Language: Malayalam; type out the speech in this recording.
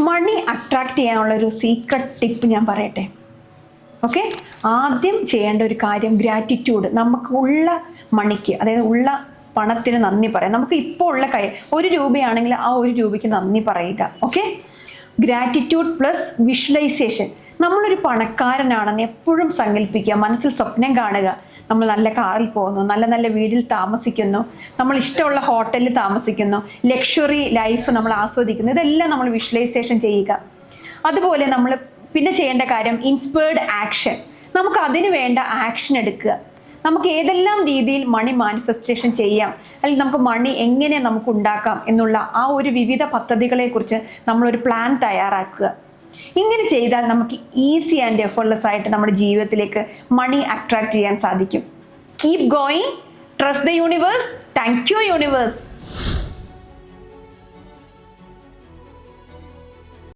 മണി അട്രാക്ട് ചെയ്യാനുള്ള ഒരു സീക്രട്ട് ടിപ്പ് ഞാൻ പറയട്ടെ. ഓക്കെ, ആദ്യം ചെയ്യേണ്ട ഒരു കാര്യം ഗ്രാറ്റിറ്റ്യൂഡ്. നമുക്കുള്ള മണിക്ക്, അതായത് ഉള്ള പണത്തിന് നന്ദി പറയാം. നമുക്ക് ഇപ്പോൾ ഉള്ള കൈ 1 രൂപയാണെങ്കിൽ ആ 1 രൂപയ്ക്ക് നന്ദി പറയുക. Okay, gratitude plus visualisation. നമ്മളൊരു പണക്കാരനാണെന്ന് എപ്പോഴും സങ്കല്പിക്കുക, മനസ്സിൽ സ്വപ്നം കാണുക. നമ്മൾ നല്ല കാറിൽ പോകുന്നു, നല്ല നല്ല വീട്ടിൽ താമസിക്കുന്നു, നമ്മൾ ഇഷ്ടമുള്ള ഹോട്ടലിൽ താമസിക്കുന്നു, ലക്ഷറി ലൈഫ് നമ്മൾ ആസ്വദിക്കുന്നു. ഇതെല്ലാം നമ്മൾ വിഷ്വലൈസേഷൻ ചെയ്യുക. അതുപോലെ നമ്മൾ പിന്നെ ചെയ്യേണ്ട കാര്യം ഇൻസ്പയർഡ് ആക്ഷൻ. നമുക്ക് അതിന് വേണ്ട ആക്ഷൻ എടുക്കുക. നമുക്ക് ഏതെല്ലാം രീതിയിൽ മണി മാനിഫെസ്റ്റേഷൻ ചെയ്യാം, അല്ലെങ്കിൽ നമുക്ക് മണി എങ്ങനെ നമുക്ക് ഉണ്ടാക്കാം എന്നുള്ള ആ ഒരു വിവിധ പദ്ധതികളെ കുറിച്ച് നമ്മളൊരു പ്ലാൻ തയ്യാറാക്കുക. ഇങ്ങനെ ചെയ്താൽ നമുക്ക് ഈസി ആൻഡ് എഫർട്ട്ലെസ് ആയിട്ട് നമ്മുടെ ജീവിതത്തിലേക്ക് മണി അട്രാക്ട് ചെയ്യാൻ സാധിക്കും. Keep going, trust the universe. Thank you universe.